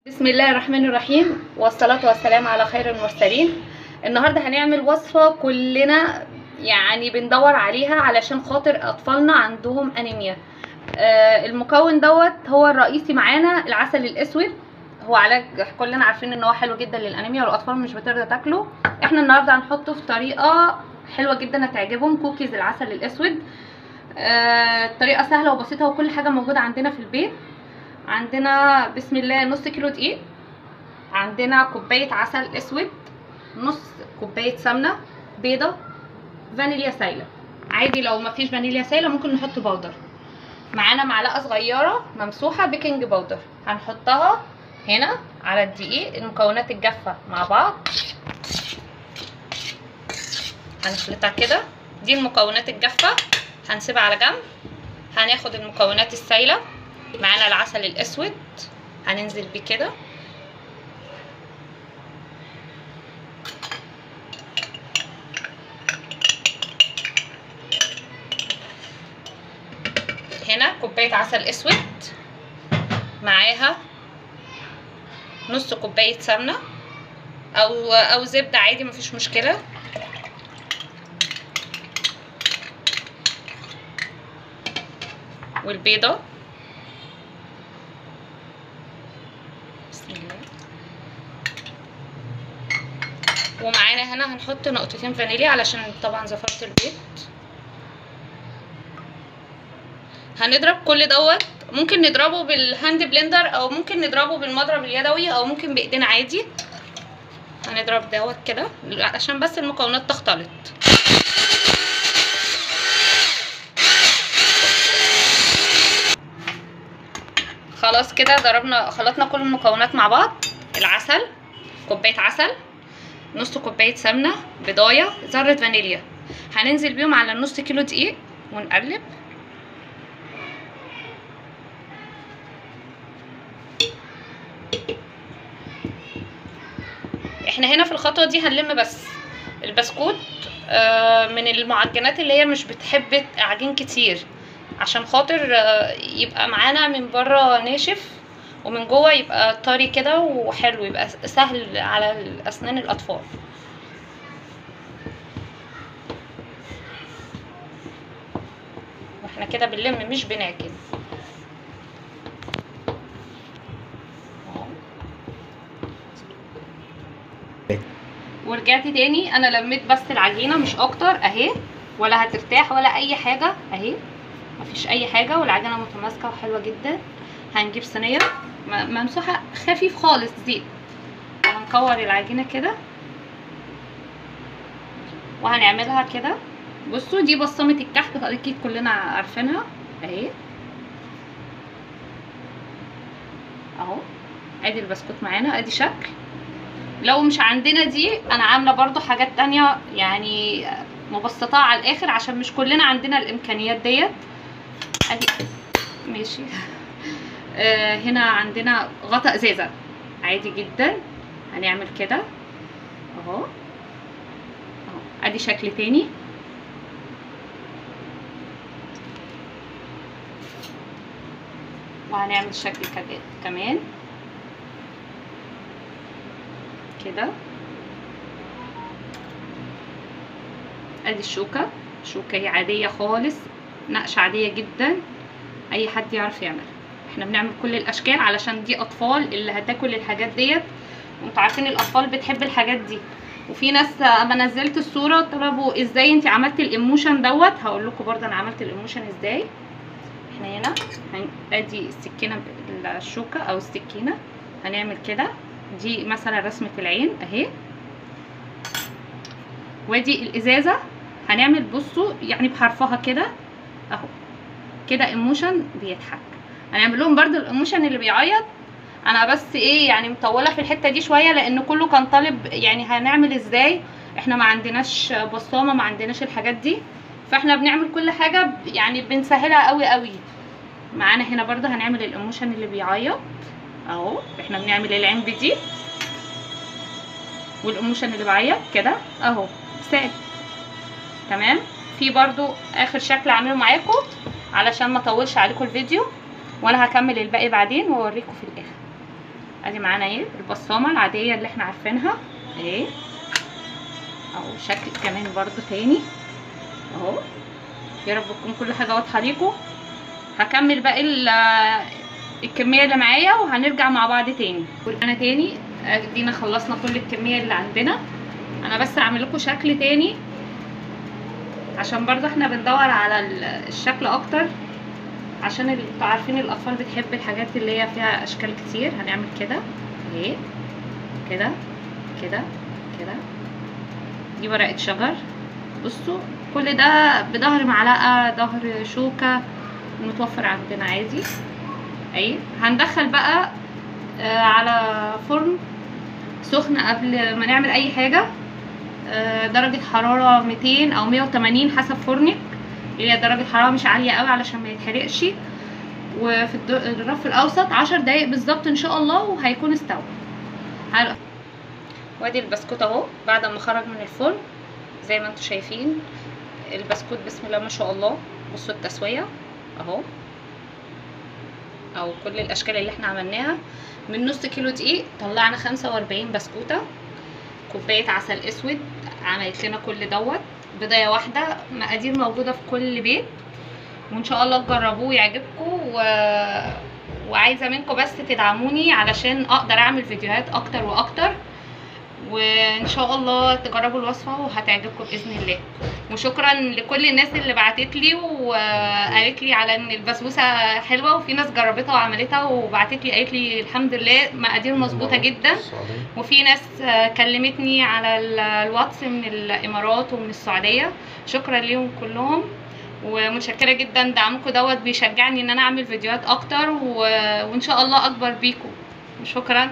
بسم الله الرحمن الرحيم، والصلاة والسلام على خير المرسلين. النهاردة هنعمل وصفة كلنا يعني بندور عليها علشان خاطر أطفالنا عندهم أنيميا. المكون دوت هو الرئيسي معانا العسل الأسود. هو علاج كلنا عارفين ان هو حلو جدا للأنيميا، والأطفال مش بترضى تاكله. احنا النهاردة هنحطه في طريقة حلوة جدا هتعجبهم، كوكيز العسل الأسود. الطريقة سهلة وبسيطة وكل حاجة موجودة عندنا في البيت. عندنا بسم الله نص كيلو دقيق، عندنا كوبايه عسل اسود، نص كوبايه سمنه، بيضه، فانيليا سايله. عادي لو مفيش فانيليا سايله ممكن نحط بودر. معانا معلقه صغيره ممسوحه بيكنج باودر، هنحطها هنا على الدقيق. المكونات الجافه مع بعض هنخلطها كده. دي المكونات الجافه هنسيبها على جنب. هناخد المكونات السايله، معانا العسل الاسود هننزل بيه كده. هنا كوبايه عسل اسود، معاها نص كوبايه سمنه او زبده عادي مفيش مشكله. والبيضه بسم الله. ومعانا هنا هنحط نقطتين فانيليا علشان طبعا زفرت البيض. هنضرب كل دوت، ممكن نضربه بالهاند بلندر او ممكن نضربه بالمضرب اليدوي او ممكن بايدينا عادي. هنضرب دوت كده عشان بس المكونات تختلط. خلاص كده خلطنا كل المكونات مع بعض. العسل، كوبايه عسل، نص كوبايه سمنه، بيضايه، ذره فانيليا. هننزل بيهم على نص كيلو دقيق ونقلب. احنا هنا في الخطوه دي هنلم بس البسكوت من المعجنات اللي هي مش بتحب عجين كتير، عشان خاطر يبقى معانا من بره ناشف ومن جوه يبقى طري كده وحلو، يبقى سهل على اسنان الاطفال. واحنا كده بنلم مش بنعجن. ورجعت تاني، انا لميت بس العجينه مش اكتر اهي، ولا هترتاح ولا اي حاجه اهي، مفيش اي حاجه، والعجينه متماسكه وحلوه جدا. هنجيب صينيه ممسوحه خفيف خالص زيت، وهنكور العجينه كده وهنعملها كده. بصوا دي بصمه الكحك اكيد كلنا عارفينها اهي اهو. ادي البسكوت معانا، ادي شكل. لو مش عندنا دي انا عامله برضو حاجات تانية يعني مبسطاها على الاخر عشان مش كلنا عندنا الامكانيات ديت. ادي ماشي. هنا عندنا غطا ازازه عادي جدا، هنعمل كده اهو اهو. ادي شكل تاني. وهنعمل شكل كمان كده. ادي الشوكه هي عاديه خالص، نقش عاديه جدا، اي حد يعرف يعملها. احنا بنعمل كل الاشكال علشان دي اطفال اللي هتاكل الحاجات ديت، وانتوا عارفين الاطفال بتحب الحاجات دي. وفي ناس اما نزلت الصوره طلبوا ازاي انت عملتي الايموشن دوت، هقول لكم برضه انا عملت الايموشن ازاي. احنا هنا ادي السكينه الشوكه او السكينه هنعمل كده. دي مثلا رسمه العين اهي، وادي الازازه هنعمل بصوا يعني بحرفها كده اهو كده ايموشن بيضحك. هنعمل لهم برده الايموشن اللي بيعيط. انا بس ايه يعني مطوله في الحته دي شويه لان كله كان طالب يعني هنعمل ازاي. احنا ما عندناش بصامه، ما عندناش الحاجات دي، فاحنا بنعمل كل حاجه يعني بنسهلها قوي قوي. معانا هنا برده هنعمل الايموشن اللي بيعيط اهو. احنا بنعمل العين بدي والايموشن اللي بيعيط كده اهو سهل. تمام. في برضو اخر شكل اعمله معاكم علشان ما اطولش عليكم الفيديو، وانا هكمل الباقي بعدين واوريكم في الاخر. ادي معانا ايه البصامه العاديه اللي احنا عارفينها اهي، او شكل كمان برضو تاني اهو. يا رب تكون كل حاجه واضحه ليكم. هكمل باقي الكميه اللي معايا وهنرجع مع بعض تاني. انا تاني ادينا خلصنا كل الكميه اللي عندنا. انا بس هعمل لكم شكل تاني عشان برضو احنا بندور على الشكل اكتر، عشان انتوا عارفين الاطفال بتحب الحاجات اللي هي فيها اشكال كتير. هنعمل كده اهي، كده كده كده. دي ورقه شجر، بصوا كل ده بظهر معلقه، ظهر شوكه، متوفر عندنا عادي اهي. هندخل بقى على فرن سخن قبل ما نعمل اي حاجه، درجه حراره 200 او 180 حسب فرنك، اللي هي درجه حراره مش عاليه قوي علشان ما يتحرقش. وفي الرف الاوسط 10 دقايق بالظبط ان شاء الله وهيكون استوى. وادي البسكوت اهو بعد ما خرج من الفرن زي ما انتم شايفين. البسكوت بسم الله ما شاء الله. بصوا التسويه اهو، او كل الاشكال اللي احنا عملناها. من نص كيلو دقيق طلعنا 45 بسكوته. كوبايه عسل اسود عملت لنا كل دوت. بيضايه واحده، مقادير موجوده في كل بيت، وان شاء الله تجربوه ويعجبكم. وعايزه منكم بس تدعموني علشان اقدر اعمل فيديوهات اكتر واكتر، وان شاء الله تجربوا الوصفه وهتعجبكم باذن الله. وشكرا لكل الناس اللي بعتت لي وقالت لي على ان البسبوسه حلوه، وفي ناس جربتها وعملتها وبعتت لي قالت لي الحمد لله مقادير مظبوطه جدا. وفي ناس كلمتني على الواتس من الامارات ومن السعوديه، شكرا ليهم كلهم ومتشكره جدا. دعمكم دوت بيشجعني ان انا اعمل فيديوهات اكتر وان شاء الله اكبر بيكم. شكرا.